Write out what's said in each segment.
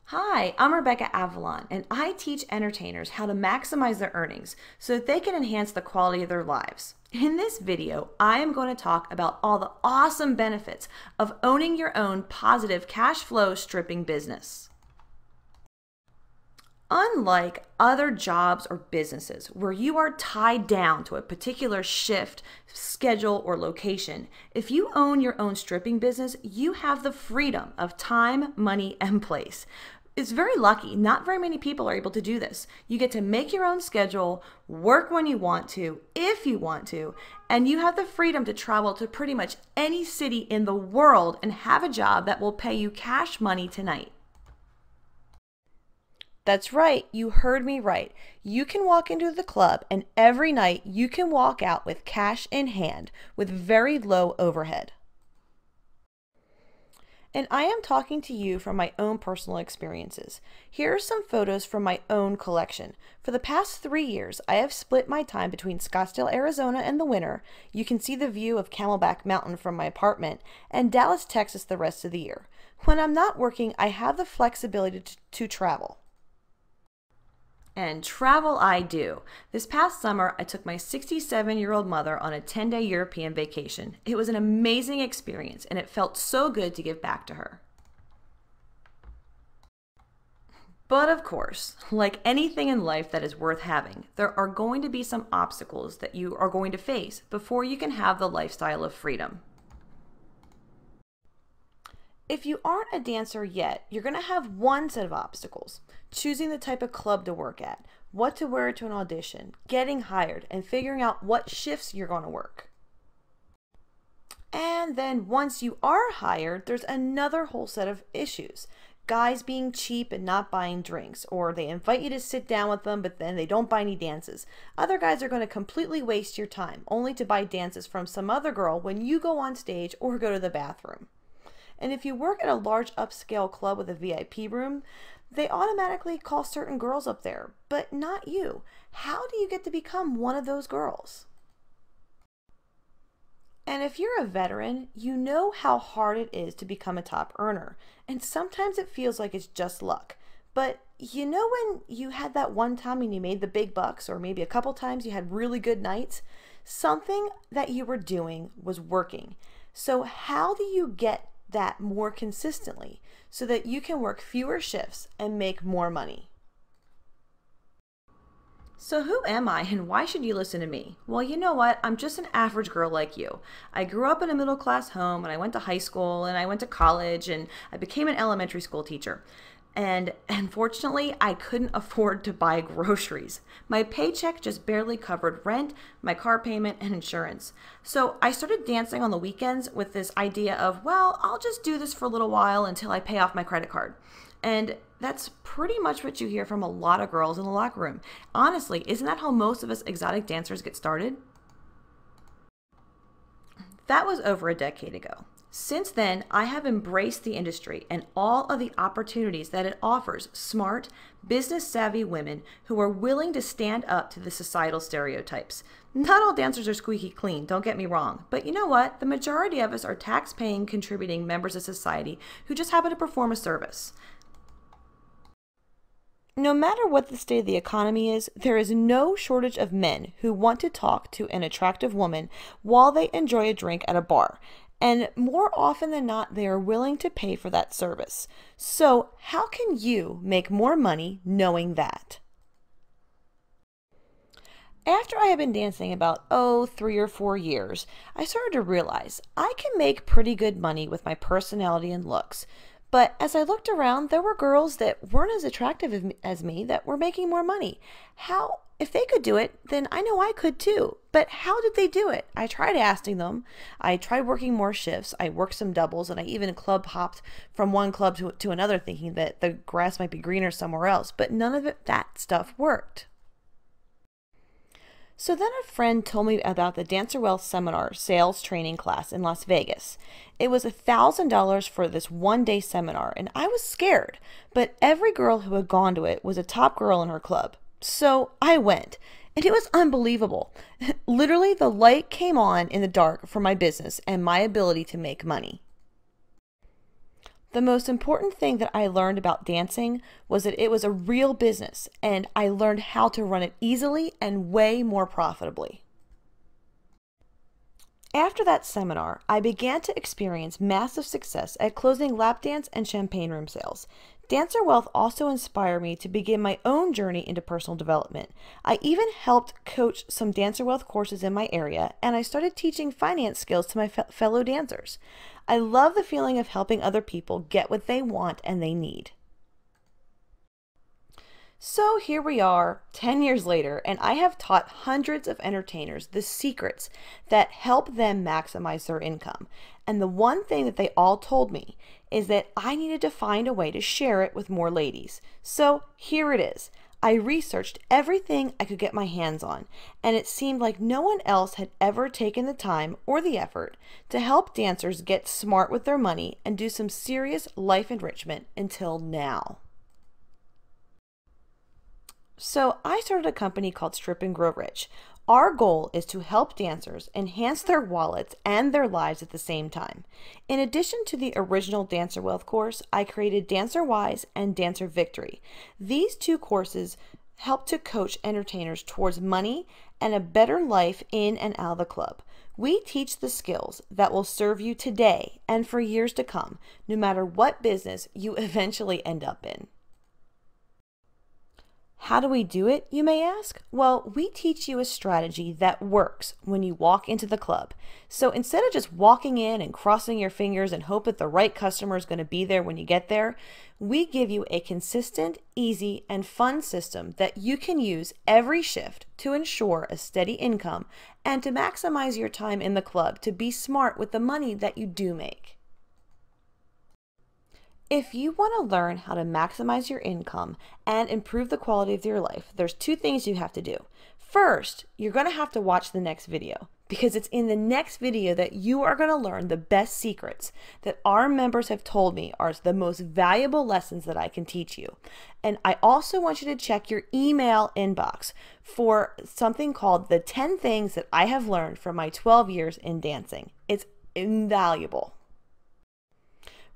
Hi, I'm Rebecca Avalon, and I teach entertainers how to maximize their earnings so that they can enhance the quality of their lives. In this video, I am going to talk about all the awesome benefits of owning your own positive cash flow stripping business. Unlike other jobs or businesses where you are tied down to a particular shift, schedule, or location, if you own your own stripping business, you have the freedom of time, money, and place. It's very lucky. Not very many people are able to do this. You get to make your own schedule, work when you want to, if you want to, and you have the freedom to travel to pretty much any city in the world and have a job that will pay you cash money tonight. That's right, you heard me right. You can walk into the club and every night you can walk out with cash in hand with very low overhead. And I am talking to you from my own personal experiences. Here are some photos from my own collection. For the past 3 years, I have split my time between Scottsdale, Arizona in the winter. You can see the view of Camelback Mountain from my apartment, and Dallas, Texas the rest of the year. When I'm not working, I have the flexibility to travel. And travel I do. This past summer, I took my 67-year-old mother on a 10-day European vacation. It was an amazing experience, and it felt so good to give back to her. But of course, like anything in life that is worth having, there are going to be some obstacles that you are going to face before you can have the lifestyle of freedom. If you aren't a dancer yet, you're going to have one set of obstacles: choosing the type of club to work at, what to wear to an audition, getting hired, and figuring out what shifts you're going to work. And then once you are hired, there's another whole set of issues. Guys being cheap and not buying drinks, or they invite you to sit down with them, but then they don't buy any dances. Other guys are going to completely waste your time, only to buy dances from some other girl when you go on stage or go to the bathroom. And if you work at a large upscale club with a VIP room, they automatically call certain girls up there, but not you. How do you get to become one of those girls? And if you're a veteran, you know how hard it is to become a top earner. And sometimes it feels like it's just luck. But you know when you had that one time and you made the big bucks, or maybe a couple times you had really good nights? Something that you were doing was working. So how do you get that more consistently so that you can work fewer shifts and make more money? So who am I and why should you listen to me? Well, you know what? I'm just an average girl like you. I grew up in a middle class home, and I went to high school, and I went to college, and I became an elementary school teacher. And unfortunately, I couldn't afford to buy groceries. My paycheck just barely covered rent, my car payment, and insurance. So I started dancing on the weekends with this idea of, well, I'll just do this for a little while until I pay off my credit card. And that's pretty much what you hear from a lot of girls in the locker room. Honestly, isn't that how most of us exotic dancers get started? That was over a decade ago. Since then, I have embraced the industry and all of the opportunities that it offers smart, business-savvy women who are willing to stand up to the societal stereotypes. Not all dancers are squeaky clean, don't get me wrong, but you know what? The majority of us are tax-paying, contributing members of society who just happen to perform a service. No matter what the state of the economy is, there is no shortage of men who want to talk to an attractive woman while they enjoy a drink at a bar. And more often than not, they are willing to pay for that service. So how can you make more money knowing that? After I had been dancing about, 3 or 4 years, I started to realize I can make pretty good money with my personality and looks. But as I looked around, there were girls that weren't as attractive as me that were making more money. If they could do it, then I know I could too. But how did they do it? I tried asking them. I tried working more shifts. I worked some doubles, and I even club hopped from one club to another thinking that the grass might be greener somewhere else. But none of that stuff worked. So then a friend told me about the Dancer Wealth Seminar sales training class in Las Vegas. It was $1,000 for this one-day seminar, and I was scared. But every girl who had gone to it was a top girl in her club. So I went, and it was unbelievable. Literally, the light came on in the dark for my business and my ability to make money. The most important thing that I learned about dancing was that it was a real business, and I learned how to run it easily and way more profitably. After that seminar, I began to experience massive success at closing lap dance and champagne room sales. Dancer Wealth also inspired me to begin my own journey into personal development. I even helped coach some Dancer Wealth courses in my area, and I started teaching finance skills to my fellow dancers. I love the feeling of helping other people get what they want and they need. So here we are, 10 years later, and I have taught hundreds of entertainers the secrets that help them maximize their income. And the one thing that they all told me is that I needed to find a way to share it with more ladies. So here it is. I researched everything I could get my hands on, and it seemed like no one else had ever taken the time or the effort to help dancers get smart with their money and do some serious life enrichment until now. So I started a company called Strip and Grow Rich. Our goal is to help dancers enhance their wallets and their lives at the same time. In addition to the original Dancer Wealth course, I created Dancer Wise and Dancer Victory. These two courses help to coach entertainers towards money and a better life in and out of the club. We teach the skills that will serve you today and for years to come, no matter what business you eventually end up in. How do we do it, you may ask? Well, we teach you a strategy that works when you walk into the club. So instead of just walking in and crossing your fingers and hope that the right customer is going to be there when you get there, we give you a consistent, easy, and fun system that you can use every shift to ensure a steady income and to maximize your time in the club to be smart with the money that you do make. If you want to learn how to maximize your income and improve the quality of your life, there's two things you have to do. First, you're going to have to watch the next video because it's in the next video that you are going to learn the best secrets that our members have told me are the most valuable lessons that I can teach you. And I also want you to check your email inbox for something called the 10 things that I have learned from my 12 years in dancing. It's invaluable.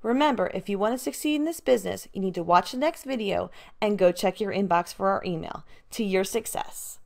Remember, if you want to succeed in this business, you need to watch the next video and go check your inbox for our email. To your success.